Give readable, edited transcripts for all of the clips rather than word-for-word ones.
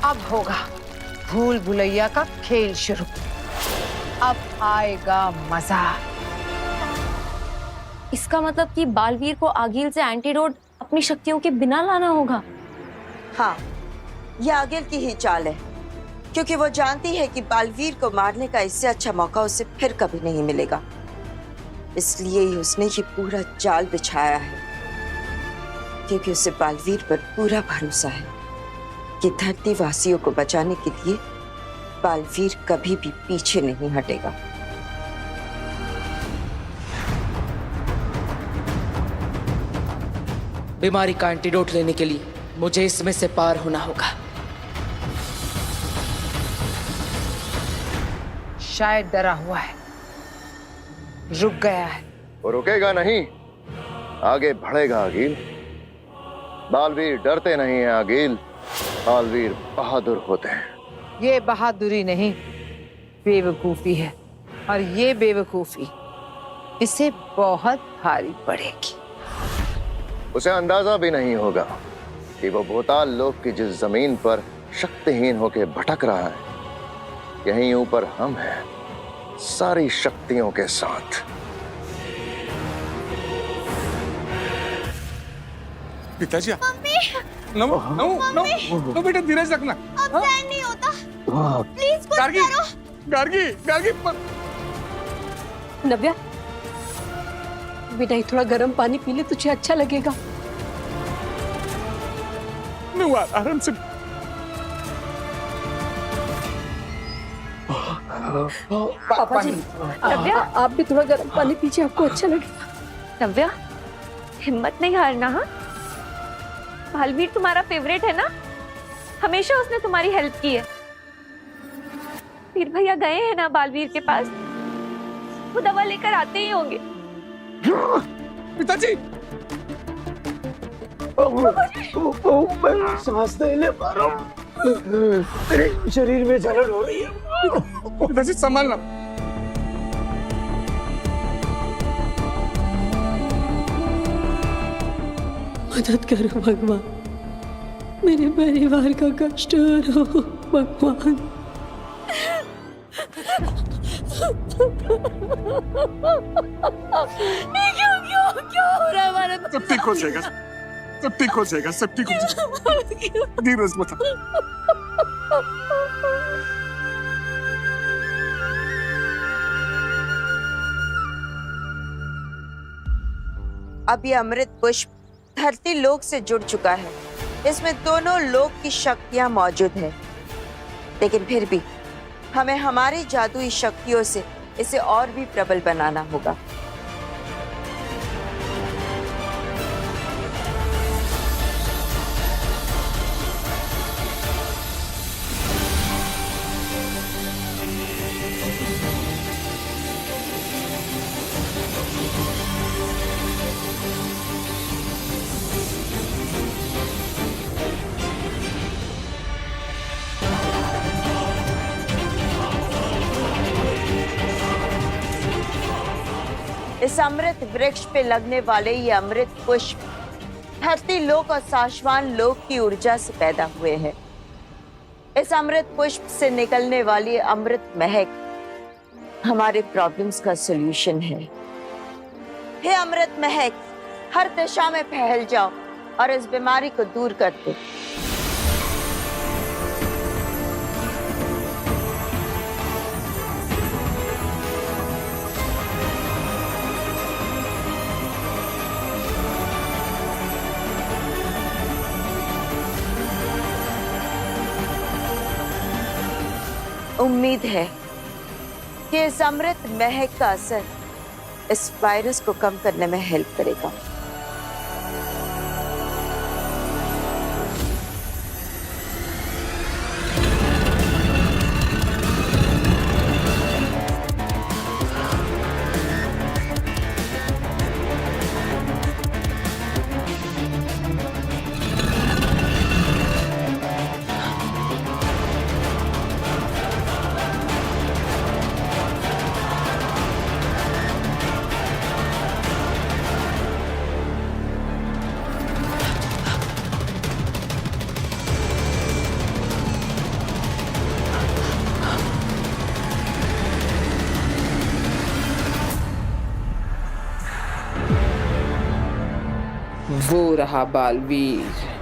अब होगा भूल भुलैया का खेल शुरू। अब आएगा मजा। इसका मतलब कि बालवीर को आगिल से एंटीडोट अपनी शक्तियों के बिना लाना होगा। हाँ, यह आगिल की ही चाल है, क्योंकि वो जानती है कि बालवीर को मारने का इससे अच्छा मौका उसे फिर कभी नहीं मिलेगा। इसलिए ही उसने ये पूरा जाल बिछाया है, क्योंकि उसे बालवीर पर पूरा भरोसा है कि धरती वासियों को बचाने के लिए बालवीर कभी भी पीछे नहीं हटेगा। बीमारी का एंटीडोट लेने के लिए मुझे इसमें से पार होना होगा। शायद डरा हुआ है, रुक गया है। वो रुकेगा नहीं, आगे बढ़ेगा आगिल। बालवीर डरते नहीं हैं आगिल, बालवीर बहादुर होते हैं। ये बहादुरी नहीं, बेवकूफी है, और ये बेवकूफी इसे बहुत भारी पड़ेगी। उसे अंदाजा भी नहीं होगा कि वो भूताल लोक की जिस जमीन पर शक्तिहीन होकर भटक रहा है, यहीं ऊपर हम हैं सारी शक्तियों के साथ। पिताजी, नमो नमो नमो बेटा, धीरज रखना। अब सहन नहीं होता, प्लीज कुछ गार्गी, करो। गार्गी, गार्गी नव्या, बेटा ये थोड़ा गर्म पानी पी ले, तुझे अच्छा लगेगा। नहीं, आराम से। पापा जी, नव्या, आप भी थोड़ा गर्म पानी पीजिए, आपको अच्छा लगेगा। नव्या, हिम्मत नहीं हारना। हाँ, बालवीर तुम्हारा फेवरेट है ना, हमेशा उसने तुम्हारी हेल्प की है। वीर भैया गए हैं ना बालवीर के पास, वो दवा लेकर आते ही होंगे। पिताजी, मैं सांस नहीं ले पा रहा हूँ, मेरे शरीर में जलन हो रही है। पिताजी संभालना। मदद करो भगवान, मेरे परिवार का कष्ट हरो भगवान। क्यों हो रहा है हमारे? सब ठीक हो जाएगा, सब ठीक हो जाएगा, सब ठीक हो जाएगा। धीरज मत। अब ये अमृत पुष्प धरती लोक से जुड़ चुका है। इसमें दोनों लोक की शक्तियां मौजूद हैं, लेकिन फिर भी हमें हमारी जादुई शक्तियों से इसे और भी प्रबल बनाना होगा। इस अमृत वृक्ष पे लगने वाले ये अमृत पुष्प धरती लोक और शाश्वान लोक की ऊर्जा से पैदा हुए हैं। इस अमृत पुष्प से निकलने वाली अमृत महक हमारे प्रॉब्लम्स का सॉल्यूशन है। हे अमृत महक, हर दिशा में फैल जाओ और इस बीमारी को दूर कर दो। उम्मीद है कि इस अमृत महक का असर इस वायरस को कम करने में हेल्प करेगा। वो रहा बालवीर।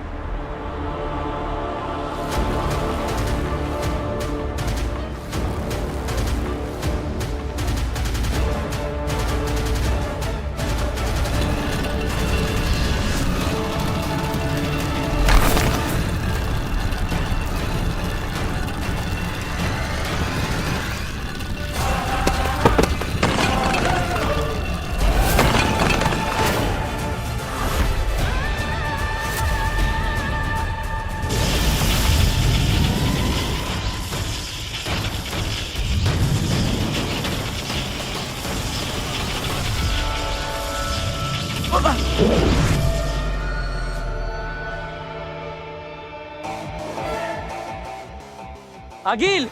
अगिल,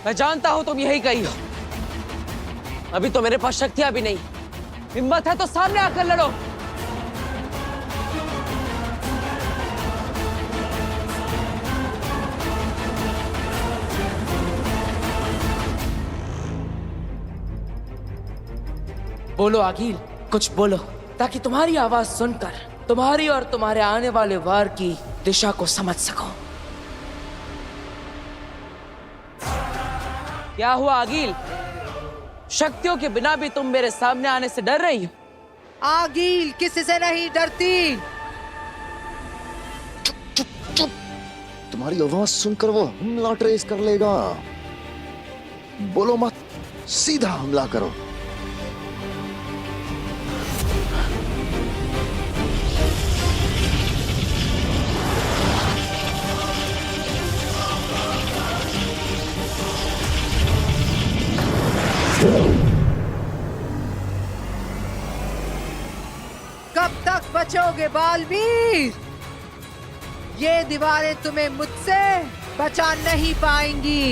मैं जानता हूं तुम यही कही हो। अभी तो मेरे पास शक्तियां भी नहीं। हिम्मत है तो सामने आकर लड़ो। बोलो अगिल, कुछ बोलो ताकि तुम्हारी आवाज सुनकर तुम्हारी और तुम्हारे आने वाले वार की दिशा को समझ सको। क्या हुआ अगिल? शक्तियों के बिना भी तुम मेरे सामने आने से डर रही हो? आगिल किसी से नहीं डरती। चुप चुप चुप, तुम्हारी आवाज सुनकर वो हमला ट्रेस कर लेगा। बोलो मत, सीधा हमला करो। कब तक बचोगे बालवीर? ये दीवारें तुम्हें मुझसे बचा नहीं पाएंगी।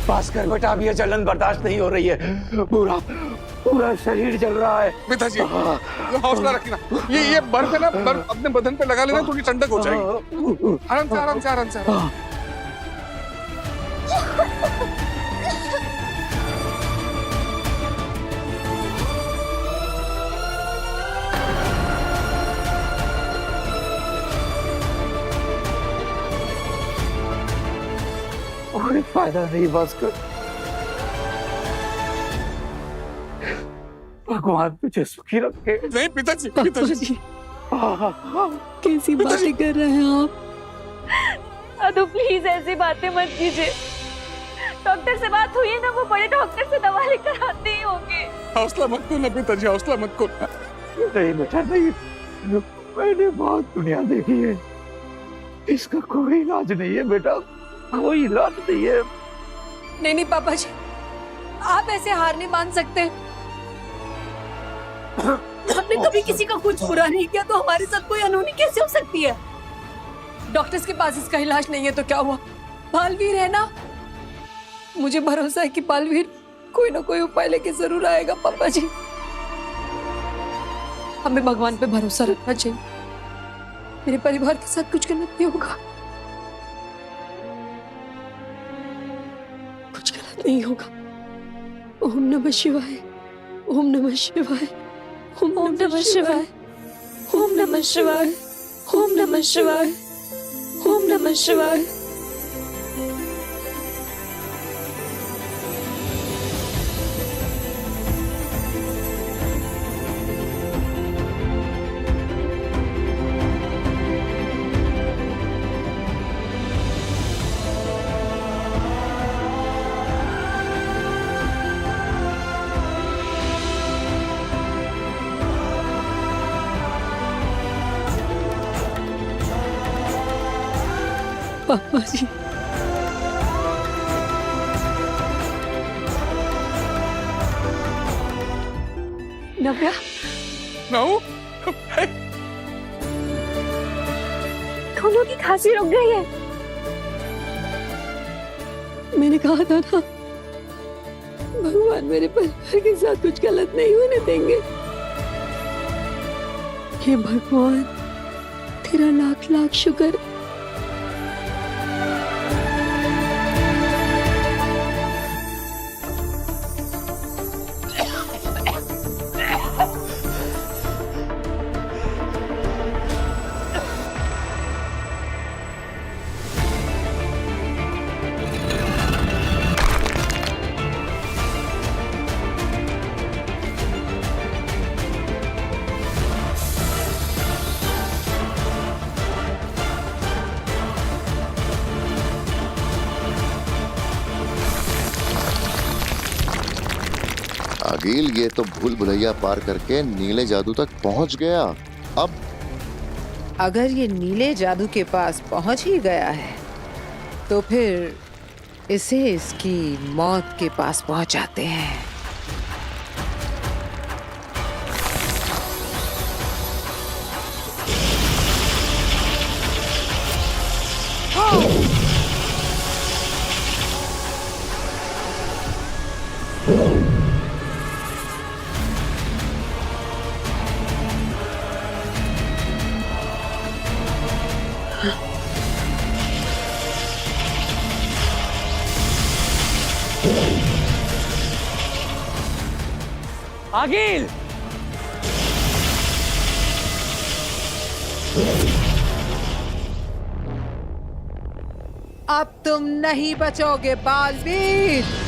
भास्कर बेटा, अब ये जलन बर्दाश्त नहीं हो रही है। पूरा पूरा शरीर जल रहा है। पिताजी हौसला रखना। ये बर्फ है ना, बर्फ अपने बदन पे लगा लेना, थोड़ी ठंडक हो जाएगी। आराम से आराम से आराम से। कोई फायदा नहीं भास्कर, भगवान तुझे सुखी रखे। नहीं पिताजी, पिताजी कैसी बातें कर रहे हैं आप? अदु प्लीज ऐसी बातें मत कीजिए। डॉक्टर से बात हुई है ना, वो बड़े डॉक्टर से दवा लेकर आते ही होंगे। हौसला मत खोना पिताजी, हौसला मत खोना। नहीं बेटा नहीं, मैंने बहुत दुनिया देखी है, इसका कोई इलाज नहीं है बेटा, कोई इलाज नहीं है। नहीं नहीं पापा जी, आप ऐसे हार नहीं मान सकते। हमने कभी किसी का कुछ बुरा नहीं किया, तो हमारे साथ कोई अनहोनी कैसे हो सकती है? डॉक्टर्स के पास इसका इलाज नहीं है तो क्या हुआ? बालवीर है ना, मुझे भरोसा है कि बालवीर कोई ना कोई उपाय लेके जरूर आएगा। पापा जी, हमें भगवान पे भरोसा रखना चाहिए। मेरे परिवार के साथ कुछ गलत नहीं होगा, कुछ गलत नहीं होगा। ओम नमः शिवाय, ओम नमः शिवाय, ओम नमः शिवाय, ओम नमः शिवाय, ओम नमः शिवाय, ओम नमः शिवाय। पापा जी, नव्या, नाऊ, दोनों की खांसी रुक गई है। मैंने कहा था ना, भगवान मेरे परिवार के साथ कुछ गलत नहीं होने देंगे। हे भगवान, तेरा लाख लाख शुक्र। आगिल, ये तो भूल भुलैया पार करके नीले जादू तक पहुंच गया। अब अगर ये नीले जादू के पास पहुंच ही गया है तो फिर इसे इसकी मौत के पास पहुंचाते हैं। आगिल, अब तुम नहीं बचोगे बालवीर।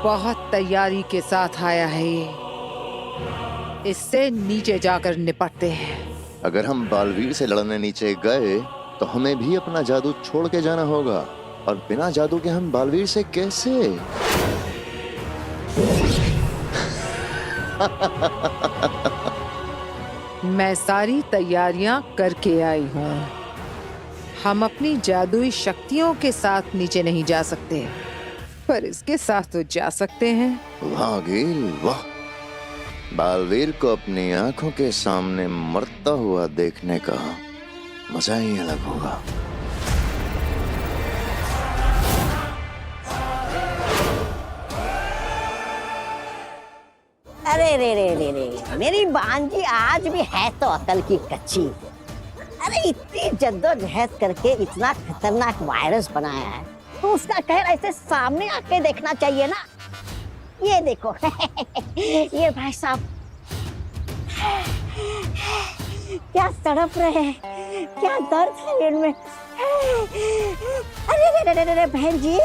बहुत तैयारी के साथ आया है ये। इससे नीचे जाकर निपटते हैं। अगर हम बालवीर से लड़ने नीचे गए तो हमें भी अपना जादू छोड़ के जाना होगा, और बिना जादू के हम बालवीर से कैसे? मैं सारी तैयारियां करके आई हूँ। हम अपनी जादुई शक्तियों के साथ नीचे नहीं जा सकते, पर इसके साथ तो जा सकते हैं। वाह गिल, वाह! बालवीर को अपनी आंखों के सामने मरता हुआ देखने का मजा ही अलग होगा। अरे रे रे रे रे, मेरी भांजी आज भी है तो अकल की कच्ची। अरे इतनी जद्दोजहद करके इतना खतरनाक वायरस बनाया है तो उसका कहर ऐसे सामने आके देखना चाहिए ना। ये देखो ये भाई साहब क्या तड़प रहे हैं, क्या दर्द है इनमें। अरे रे रे रे रे बहन जी,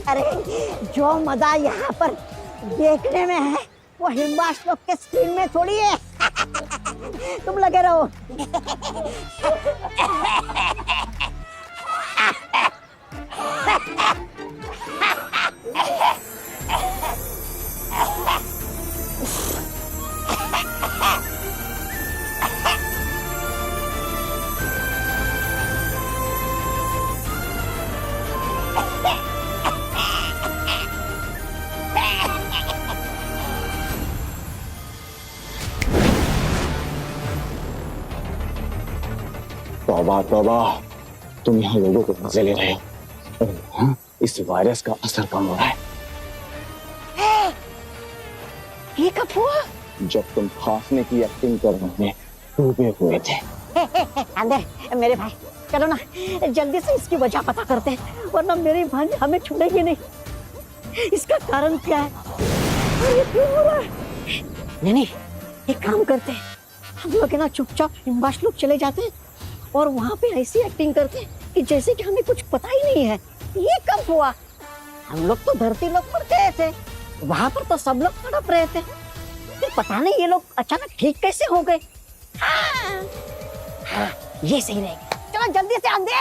अरे जो मजा यहाँ पर देखने में है वो हिम्बाश लोग के स्क्रीन में थोड़ी है। तुम लगे रहो। तौबा तौबा, तुम यहाँ लोगों को मजे ले रहे हो। हाँ, इस वायरस का असर कम हो रहा है। ये कब हुआ? जब तुम खांसने की एक्टिंग करने में डूबे हुए थे। अंदर मेरे भाई, चलो ना जल्दी से इसकी वजह पता करते हैं, वरना मेरी भांजी हमें छोड़ेगी नहीं। इसका कारण क्या है और ये क्यों हो रहा है? नहीं, एक काम करते हैं, हम लोग ना चुपचाप हिम्बाश लोग चले जाते हैं और वहाँ पे ऐसी एक्टिंग करते हैं कि जैसे कि हमें कुछ पता ही नहीं है। ये कब हुआ? हम लोग तो धरती लोग पर गए थे, वहाँ पर तो सब लोग तड़प रहे थे, फिर पता नहीं ये लोग अचानक ठीक कैसे हो गए। हाँ, ये सही रहेगा। चलो जल्दी से अंदर।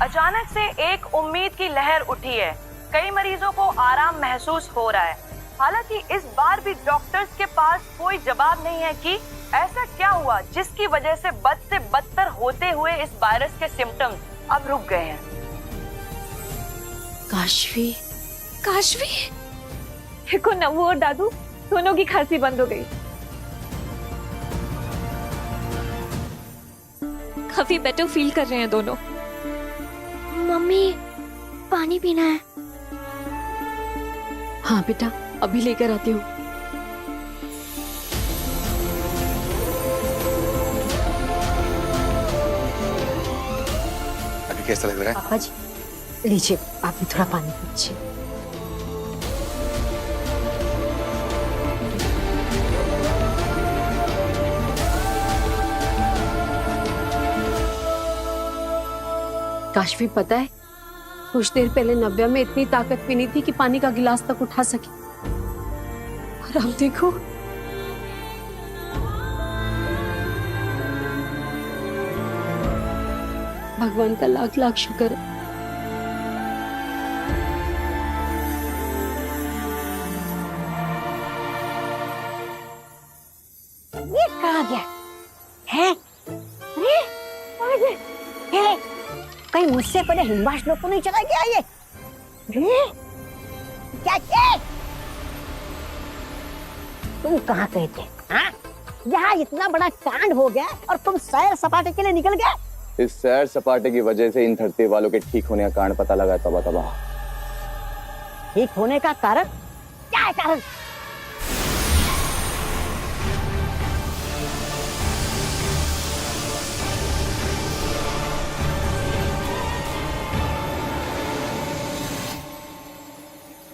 अचानक से एक उम्मीद की लहर उठी है। कई मरीजों को आराम महसूस हो रहा है। हालांकि इस बार भी डॉक्टर्स के पास कोई जवाब नहीं है कि ऐसा क्या हुआ जिसकी वजह से बद से बदतर होते हुए इस वायरस के सिम्टम्स अब रुक गए हैं। काशवी, काशवी, देखो नव्वू और दादू दोनों की खांसी बंद हो गई। काफी बेटर फील कर रहे हैं दोनों। मम्मी पानी पीना है। हाँ बेटा, अभी लेकर आती हूँ। अभी कैसा लग रहा है? पापा जी लीजिए, आप भी थोड़ा पानी पीजिए। काशवी, पता है कुछ देर पहले नव्या में इतनी ताकत भी नहीं थी कि पानी का गिलास तक उठा सके, और अब देखो भगवान का लाख लाख शुक्र है। ये कहाँ गया है? अरे कहीं मुझसे पहले हिमवास लोग को नहीं चला गया ये? क्या तुम कहाँ गए थे? हाँ? यहाँ इतना बड़ा कांड हो गया और तुम सैर सपाटे के लिए निकल गए। इस सैर सपाटे की वजह से इन धरती वालों के ठीक होने का कारण पता लगा। तबाह तबाह ठीक होने का कारण क्या है? कारण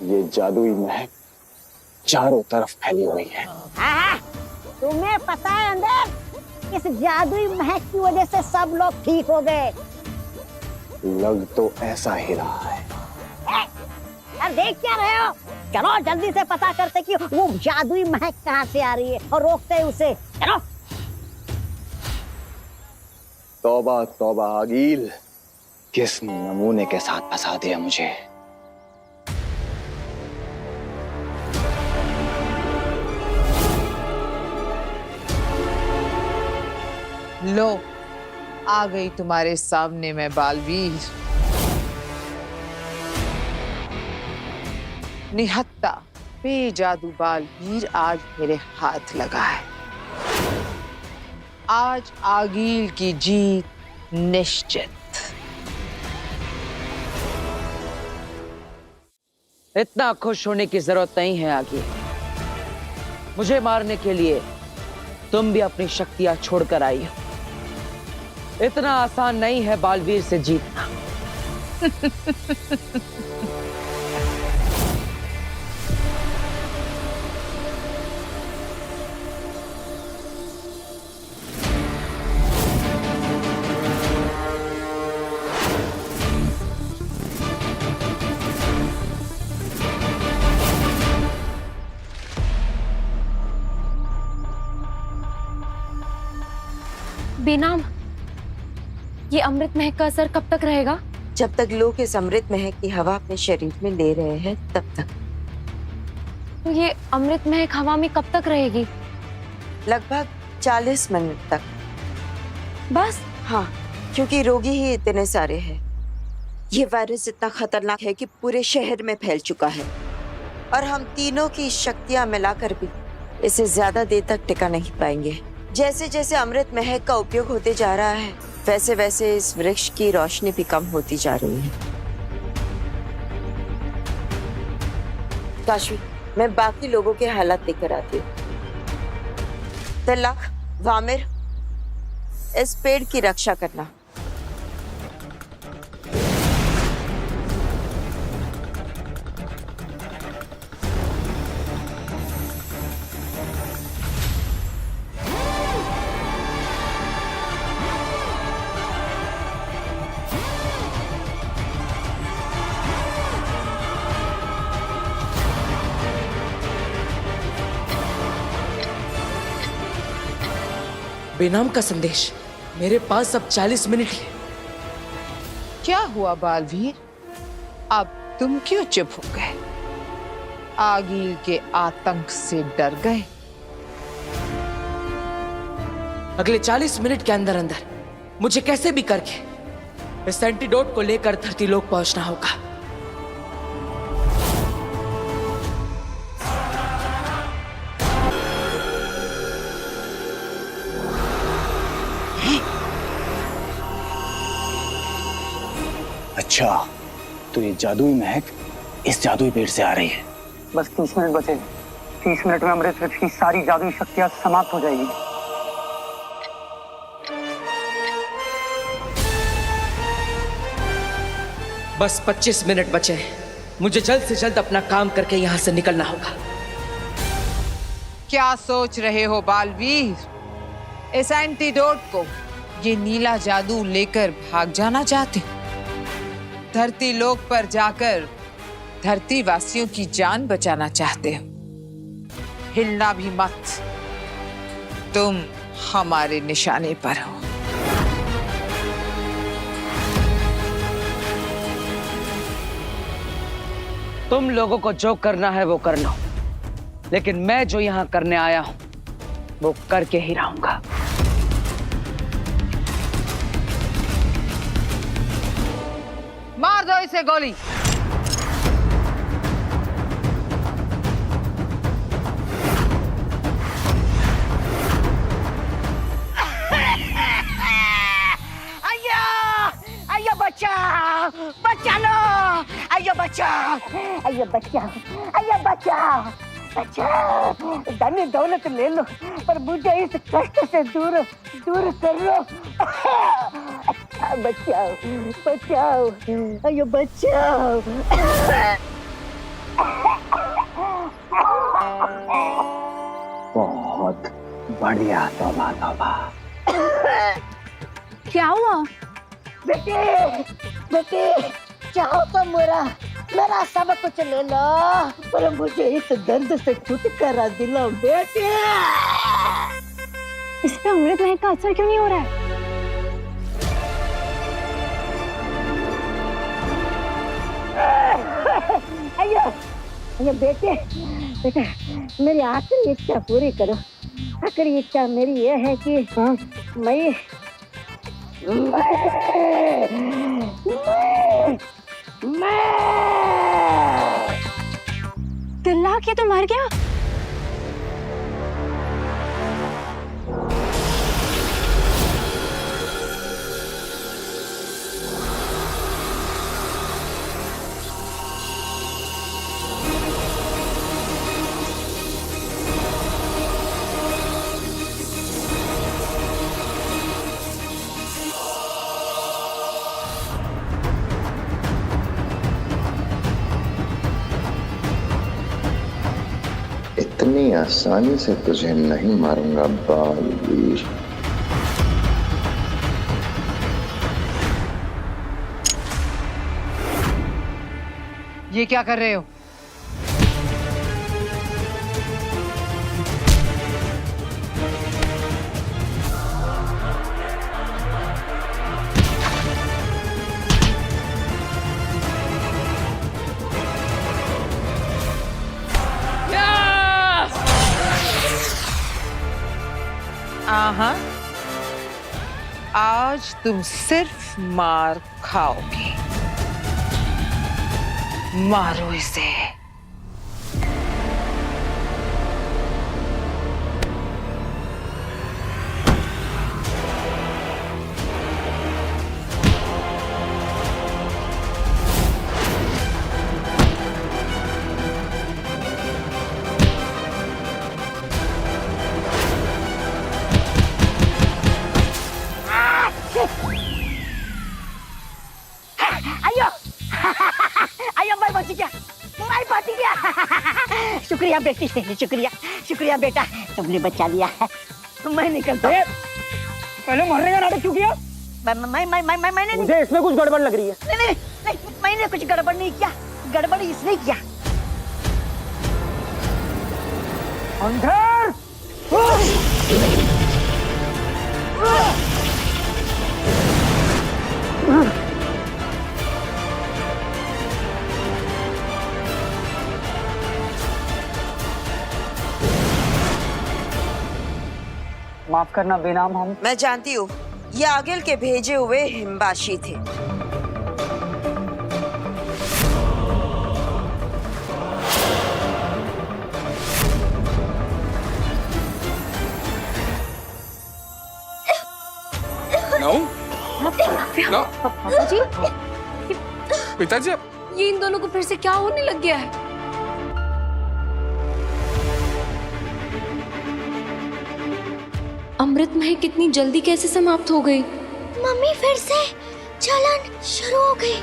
ये जादुई महक चारों तरफ फैली हुई है। हाँ, तुम्हें पता है अंदर इस जादुई महक की वजह से सब लोग ठीक हो गए। लग तो ऐसा ही रहा है। अब देख क्या रहे हो? चलो जल्दी से पता करते कि वो जादुई महक कहाँ से आ रही है और रोकते हैं उसे। चलो। तौबा तौबा आगील, किस नमूने के साथ फंसा दिया मुझे। लो, आ गई तुम्हारे सामने मैं बालवीर। निहत्ता बेजादू बालवीर आज मेरे हाथ लगा है। आज आगील की जीत निश्चित। इतना खुश होने की जरूरत नहीं है आगे। मुझे मारने के लिए तुम भी अपनी शक्तियां छोड़कर आई हो। इतना आसान नहीं है बालवीर से जीतना। बेनाम, ये अमृत महक का असर कब तक रहेगा? जब तक लोग इस अमृत महक की हवा अपने शरीर में ले रहे हैं तब तक। तो ये अमृत महक हवा में कब तक रहेगी? लगभग 40 मिनट तक। बस? हाँ, क्योंकि रोगी ही इतने सारे हैं। ये वायरस इतना खतरनाक है कि पूरे शहर में फैल चुका है और हम तीनों की शक्तियां मिलाकर भी इसे ज्यादा देर तक टिका नहीं पाएंगे। जैसे जैसे अमृत महक का उपयोग होते जा रहा है वैसे वैसे इस वृक्ष की रोशनी भी कम होती जा रही है। काशवी, मैं बाकी लोगों के हालात लेकर आती हूँ। तिलक, वामिर, इस पेड़ की रक्षा करना। बेनाम का संदेश मेरे पास अब 40 मिनट है। क्या हुआ बालवीर? अब तुम क्यों चुप हो गए? आगील के आतंक से डर गए। अगले 40 मिनट के अंदर अंदर मुझे कैसे भी करके इस एंटीडोट को लेकर धरती लोक पहुंचना होगा। अच्छा, तो ये जादुई महक इस जादुई पेड़ से आ रही है। बस 30 मिनट बचे। 30 मिनट में अमृतसर की सारी जादुई शक्तियां समाप्त हो जाएगी। बस 25 मिनट बचे हैं। मुझे जल्द से जल्द अपना काम करके यहां से निकलना होगा। क्या सोच रहे हो बालवीर? इस एंटीडोट को, ये नीला जादू लेकर भाग जाना चाहते हो? धरती लोक पर जाकर धरती वासियों की जान बचाना चाहते हो? हिलना भी मत, तुम हमारे निशाने पर हो। तुम लोगों को जो करना है वो कर लो, लेकिन मैं जो यहां करने आया हूं वो करके ही रहूंगा। मार दो इसे गोली। अयो बच्चा, बच्चा लो, अयो बच्चा, अयो बच्चा, अयो बच्चा, बच्चा, धन दौलत ले लो पर मुझे इस कष्ट से दूर दूर कर लो। अच्छा बचाओ, बचाओ, अयो बचाओ। बहुत बढ़िया, तौबा तौबा। क्या हुआ? बेटे, बेटे, चाहो तो मेरा सब कुछ ले लो पर मुझे इस दर्द से छुटकारा दिलाओ बेटे। इस पे अमृत महक का असर क्यों नहीं हो रहा है? अयो, अयो बेटे, बेटा, मेरी आखिरी इच्छा पूरी करो। आखिरी इच्छा मेरी ये है कि मैं तिल्ला के तो मर गया। इतनी आसानी से तुझे नहीं मारूंगा बालवीर। ये क्या कर रहे हो? हाँ, आज तुम सिर्फ मार खाओगे। मारो इसे। शुक्रिया बेटी, शुक्रिया, शुक्रिया बेटा, तुमने बचा लिया। मैं निकलता हूँ। पहले मरने का नाटक क्यों किया? मैंने मुझे इसमें कुछ गड़बड़ लग रही है। नहीं, मैंने कुछ गड़बड़ नहीं किया। गड़बड़ इसने किया। अंधेर! माफ करना बेनाम हम। मैं जानती हूँ, ये आगिल के भेजे हुए हिमबाशी थे। नो नो पापा जी, पिताजी ये इन दोनों को फिर से क्या होने लग गया है? अमृत महल कितनी जल्दी कैसे समाप्त हो गई? मम्मी फिर से जलन शुरू हो गई।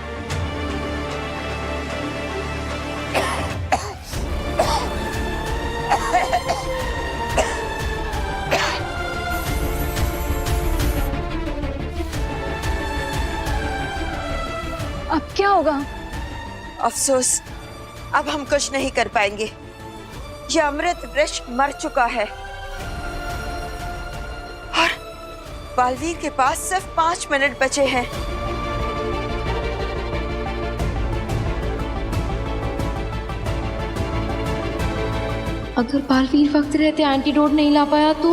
अब क्या होगा? अफसोस, अब हम कुछ नहीं कर पाएंगे। ये अमृत वृक्ष मर चुका है और बालवीर के पास सिर्फ 5 मिनट बचे हैं। अगर बालवीर वक्त रहते एंटीडोट नहीं ला पाया तो?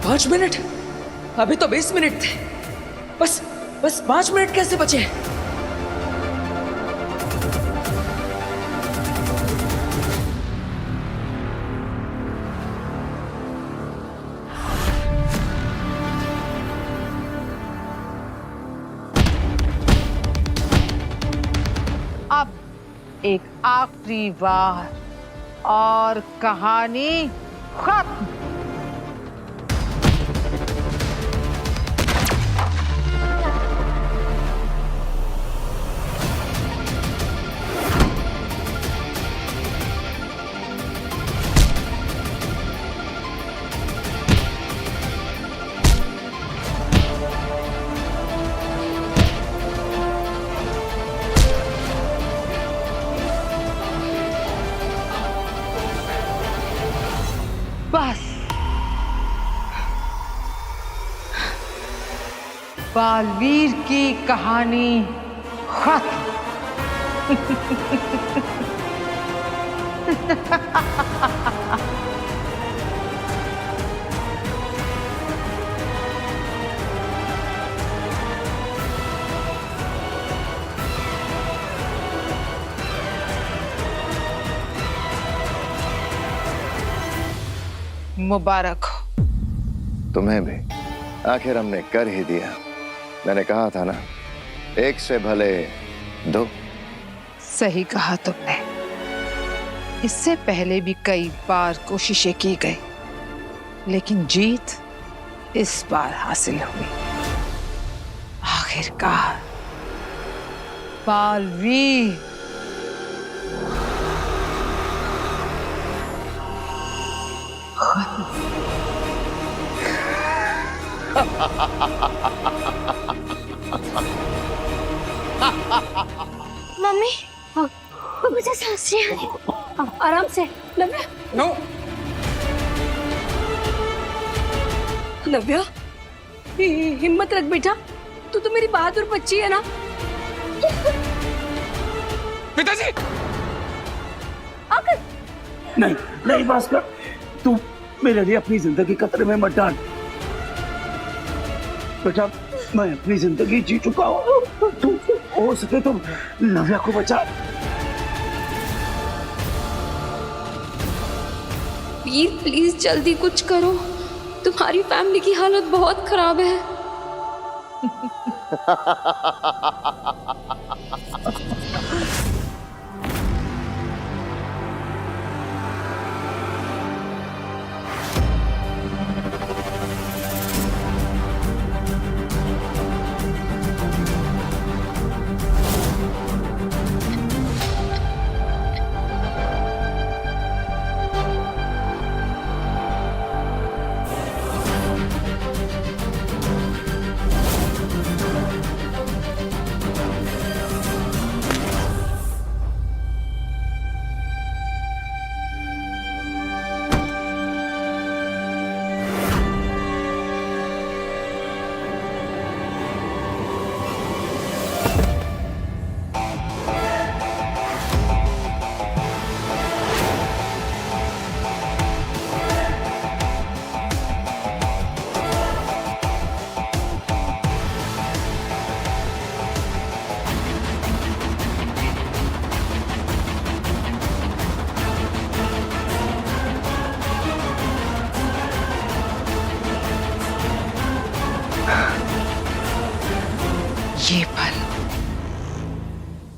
पाँच मिनट? अभी तो 20 मिनट थे। बस 5 मिनट कैसे बचे? अब एक आखिरी बार और कहानी खत्म। बस बालवीर की कहानी खत्म। मुबारक हो। तुम्हें भी। आखिर हमने कर ही दिया। मैंने कहा था ना, एक से भले 2। सही कहा तुमने। इससे पहले भी कई बार कोशिशें की गई, लेकिन जीत इस बार हासिल हुई। आखिरकार बालवीर मम्मी मुझे सांस नहीं आ रही। आराम से नव्या। नो नव्या, हिम्मत रख बेटा, तू तो मेरी बहादुर बच्ची है ना। पिताजी आकर नहीं नहीं भास्कर, तू मेरे लिए अपनी जिंदगी खतरे में मत डाल। बेटा, मैं अपनी जिंदगी जी चुका हूँ। तू हो सके तो नव्या को बचा। वीर प्लीज जल्दी कुछ करो, तुम्हारी फैमिली की हालत बहुत खराब है।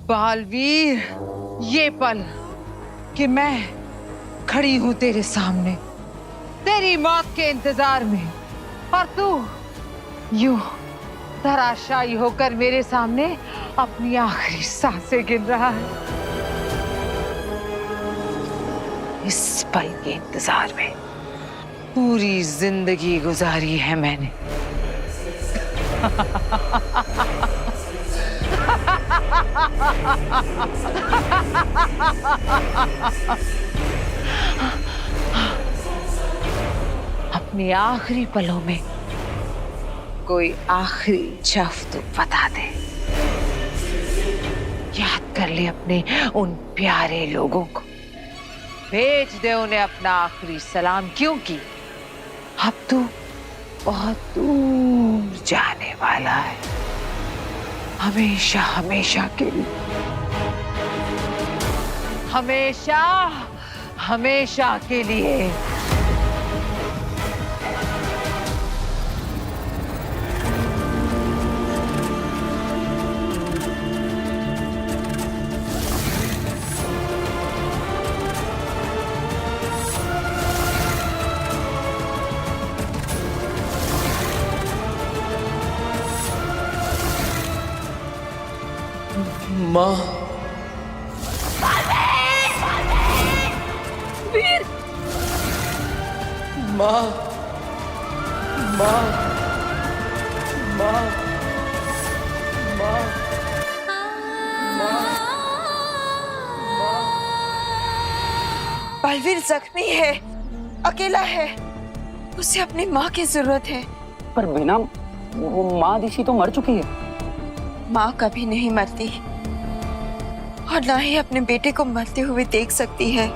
बालवीर, ये पल कि मैं खड़ी हूं तेरे सामने तेरी मौत के इंतजार में, और तू यूं धराशायी होकर मेरे सामने अपनी आखिरी सांसें गिन रहा है। इस पल के इंतजार में पूरी जिंदगी गुजारी है मैंने। अपने आखिरी पलों में कोई आखिरी जफ्त तो बता दे। याद कर ले अपने उन प्यारे लोगों को, भेज दे उन्हें अपना आखिरी सलाम, क्योंकि अब तू बहुत दूर जाने वाला है, हमेशा हमेशा के लिए, हमेशा हमेशा के लिए। माँ, वीर, माँ, माँ, माँ, माँ, बालवीर जख्मी है, अकेला है, उसे अपनी माँ की जरूरत है। पर बिना वो माँ दिशी तो मर चुकी है। माँ कभी नहीं मरती और ना ही अपने बेटे को मरते हुए देख सकती है।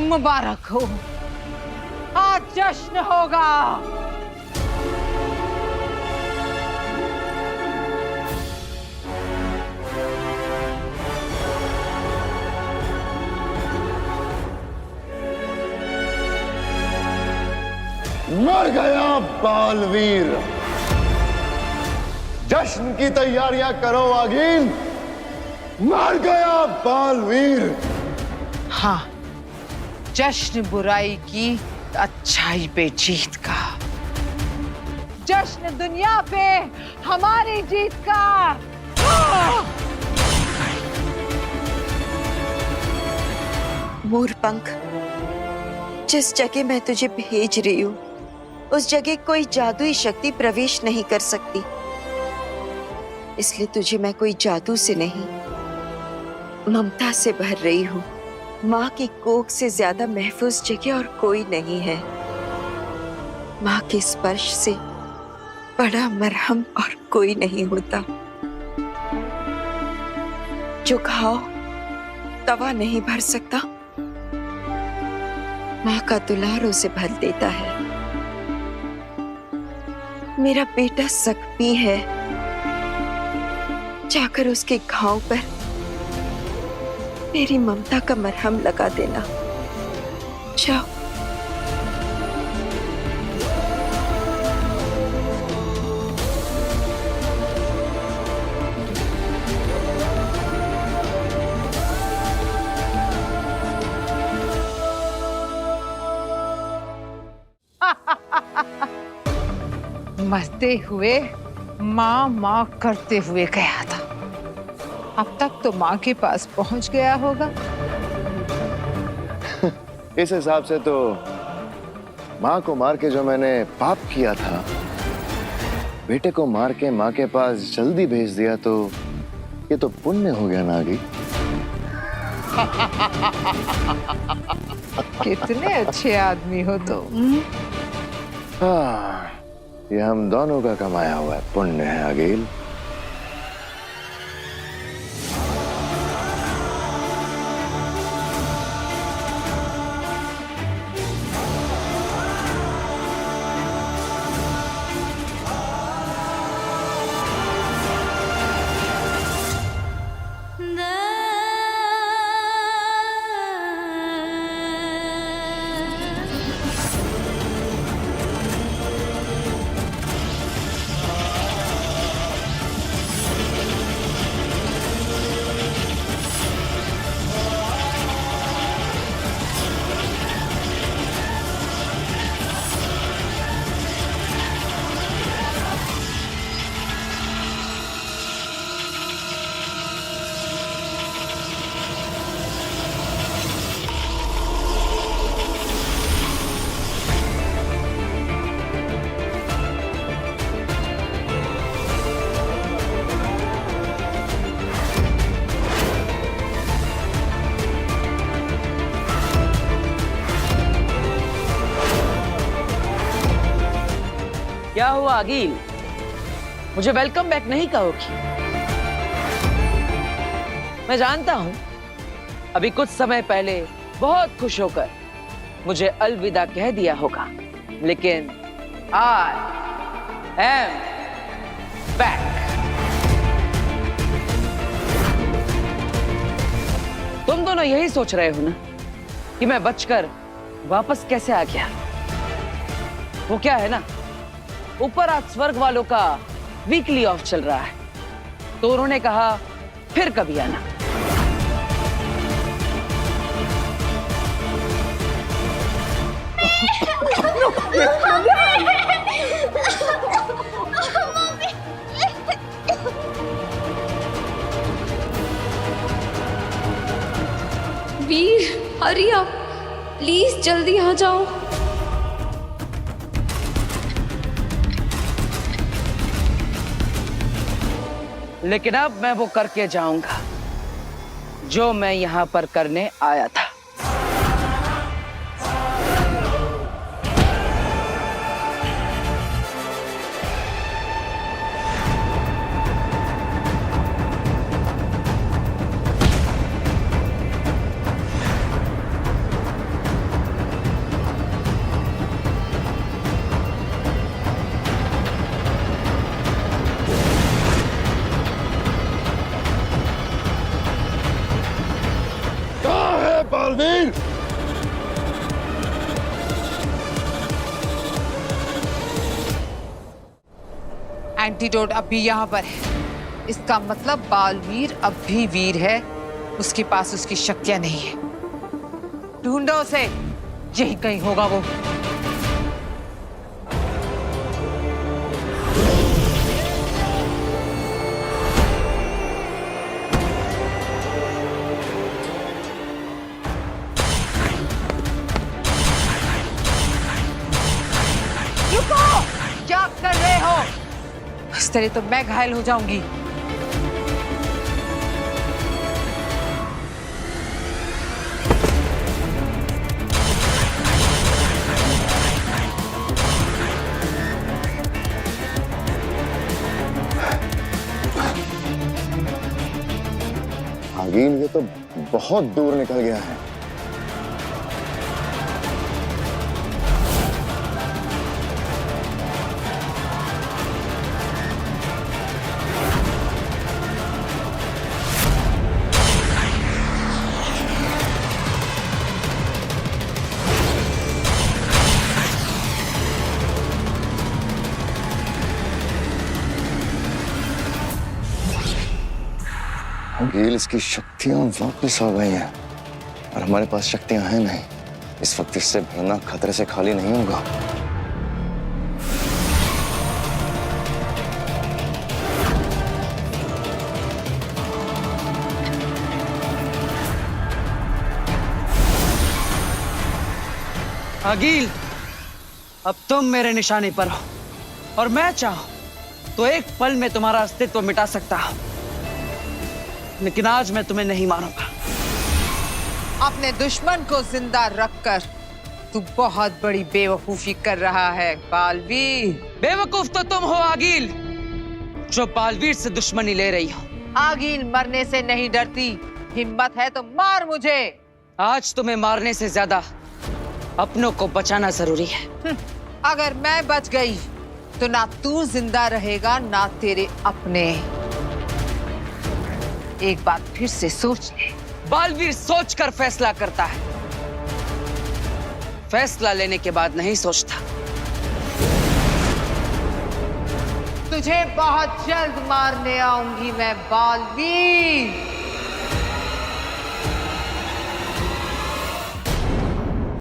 मुबारक हो, आज जश्न होगा। मर गया बालवीर। जश्न की तैयारियां करो आगीन, मर गया बालवीर। हाँ, जश्न बुराई की अच्छाई पे जीत का, जश्न दुनिया पे हमारी जीत का। मोरपंख, जिस जगह मैं तुझे भेज रही हूँ उस जगह कोई जादुई शक्ति प्रवेश नहीं कर सकती, इसलिए तुझे मैं कोई जादू से नहीं, ममता से भर रही हूँ। माँ की कोख से ज्यादा महफूज जगह और कोई नहीं है। माँ के स्पर्श से बड़ा मरहम और कोई नहीं होता। जो घाव तवा नहीं भर सकता, माँ का दुलार उसे भर देता है। मेरा बेटा जख्मी है, जाकर उसके घाव पर मेरी ममता का मरहम लगा देना। जाओ। मरते हुए माँ माँ करते हुए गया था, अब तक तो माँ के पास पहुंच गया होगा। इस हिसाब से तो माँ को मार के जो मैंने पाप किया था, बेटे को मार के माँ के पास जल्दी भेज दिया, तो ये तो पुण्य हो गया नागी। कितने अच्छे आदमी हो तुम। हाँ, ये हम दोनों का कमाया हुआ है पुण्य है अगील। क्या हुआ अगील? मुझे वेलकम बैक नहीं कहोगी? मैं जानता हूं अभी कुछ समय पहले बहुत खुश होकर मुझे अलविदा कह दिया होगा, लेकिन आई एम बैक। तुम दोनों यही सोच रहे हो ना कि मैं बचकर वापस कैसे आ गया? वो क्या है ना, ऊपर आज स्वर्ग वालों का वीकली ऑफ चल रहा है, तो उन्होंने कहा फिर कभी आना। वीर, हरी आप, प्लीज जल्दी आ जाओ। लेकिन अब मैं वो करके जाऊंगा जो मैं यहां पर करने आया था। बालवीर, एंटीडोट अब भी यहाँ पर है। इसका मतलब बालवीर अब भी वीर है, उसके पास उसकी शक्तियां नहीं है। ढूंढो उसे, यही कहीं होगा वो। क्या कर रहे हो? इस तरह तो मैं घायल हो जाऊंगी। आगील, ये तो बहुत दूर निकल गया है। आगील, इसकी शक्तियां वापस आ गई हैं और हमारे पास शक्तियां हैं नहीं। इस वक्त इससे भरना खतरे से खाली नहीं होगा। अगील, अब तुम मेरे निशाने पर हो और मैं चाहूं तो एक पल में तुम्हारा अस्तित्व मिटा सकता हूं, लेकिन आज मैं तुम्हें नहीं मारूंगा। अपने दुश्मन को जिंदा रखकर तू बहुत बड़ी बेवकूफी कर रहा है बालवीर। बेवकूफ तो तुम हो आगील, जो बालवीर से दुश्मनी ले रही हो। आगील मरने से नहीं डरती, हिम्मत है तो मार मुझे। आज तुम्हें मारने से ज्यादा अपनों को बचाना जरूरी है। अगर मैं बच गई तो ना तू जिंदा रहेगा ना तेरे अपने। एक बात फिर से सोच ले। बालवीर सोचकर फैसला करता है, फैसला लेने के बाद नहीं सोचता। तुझे बहुत जल्द मारने आऊंगी मैं बालवीर।